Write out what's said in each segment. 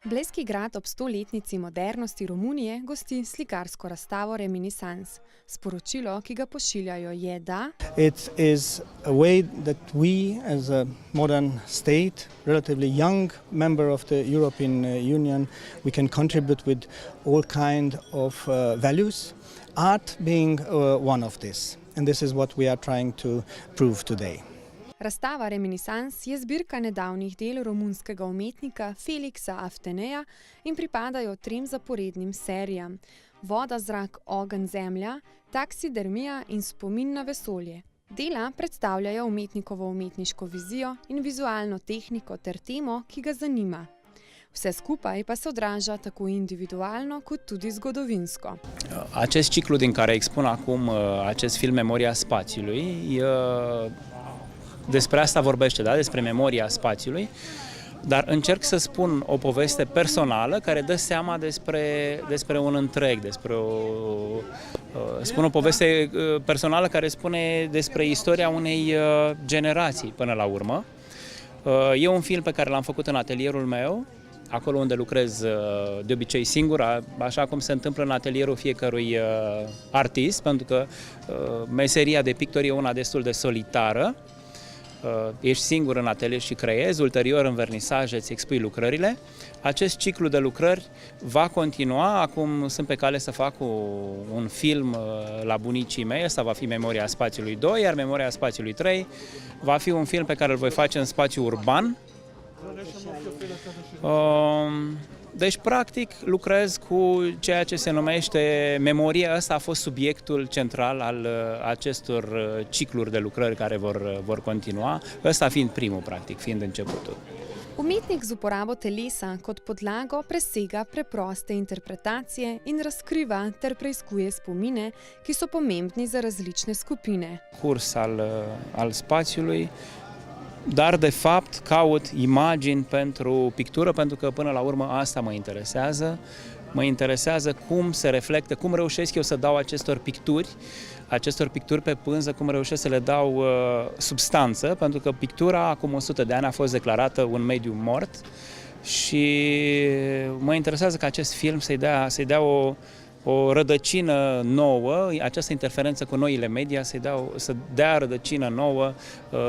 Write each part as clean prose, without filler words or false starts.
Blejski grad ob 100-letnici modernosti Romunije gosti slikarsko razstavo Reminiscence. Sporočilo, ki ga pošiljajo, je, da It is a way that we, as a modern state, relatively young member of the European Union, we can contribute with all kind of values, art being one of this. And this is what we are trying to prove today. Razstava Reminiscence je zbirka nedavnih del romunskega umetnika Felixa Afteneja in pripadajo 3 zaporednim serijam: Voda, zrak, ogenj, zemlja, taksidermija in spomin na vesolje. Dela predstavljajo umetnikovo umetniško vizijo in vizualno tehniko ter temo, ki ga zanima. Vse skupaj pa se odraža tako individualno kot tudi zgodovinsko. Acest ciclu din care expun acum acest film Memoria spațiului, despre asta vorbește, da? Despre memoria spațiului, dar încerc să spun o poveste personală care dă seama despre un întreg, spun o poveste personală care spune despre istoria unei generații până la urmă. E un film pe care l-am făcut în atelierul meu, acolo unde lucrez de obicei singur, așa cum se întâmplă în atelierul fiecărui artist, pentru că meseria de pictor e una destul de solitară. Ești singur în atelier și creezi, ulterior în vernisaje îți expui lucrările. Acest ciclu de lucrări va continua, acum sunt pe cale să fac un film la bunicii mei, ăsta va fi Memoria spațiului 2, iar Memoria spațiului 3 va fi un film pe care îl voi face în spațiu urban. Deci, practic, lucrez cu ceea ce se numește memorie. Ăsta a fost subiectul central al acestor cicluri de lucrări care vor continua, ăsta fiind primul, practic, fiind începutul. Umetnik z uporabo telesa kot podlago presega preproste interpretacije in razkriva ter preiskuje spomine, ki so pomembni za različne skupine. Curs al spațiului, dar de fapt caut imagini pentru pictură, pentru că până la urmă asta mă interesează. Mă interesează cum se reflectă, cum reușesc eu să dau acestor picturi pe pânză, cum reușesc să le dau substanță, pentru că pictura acum 100 de ani a fost declarată un mediu mort și mă interesează ca acest film să-i dea o rădăcină nouă, această interferență cu noile media să dea rădăcină nouă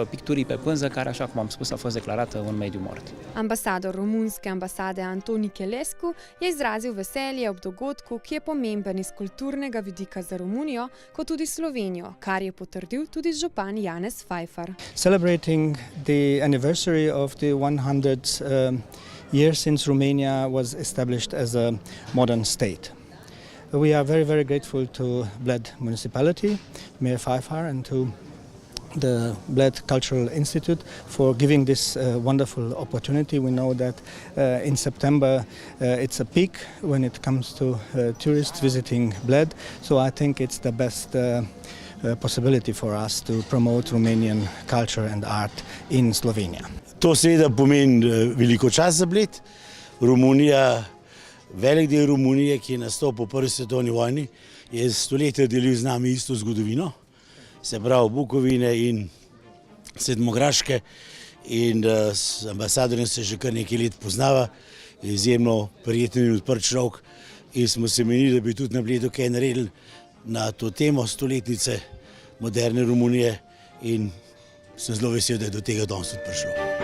picturii pe pânză, care, așa cum am spus, a fost declarată un mediu mort. Ambasador romunske ambasade Antoni Kelescu je izrazil veselje ob dogodku, ki je pomemben iz kulturnega vidika za Romunijo, kot tudi Slovenijo, kar je potrdil tudi župan Janez Fajfar. Celebrating the anniversary of the 100th year since Romania was established as a modern state. We are very, very grateful to Bled Municipality, Mayor Fajfar, and to the Bled Cultural Institute for giving this wonderful opportunity. We know that in September it's a peak when it comes to tourists visiting Bled, so I think it's the best possibility for us to promote Romanian culture and art in Slovenia. To seveda pomeni veliko čast za Bled. Romunija, velik del Romunije, ki je nastal po prvi svetovni vojni, je stoletja delil z nami isto zgodovino, se pravi Bukovine in Sedmograške, in s ambasadorjem se že kar nekaj let poznava, izjemno prijeten in odprt človek, in smo se menili, da bi tudi na Bledu kaj naredili na to temo stoletnice moderne Romunije, in sem zelo vesel, da je do tega danes tudi prišlo.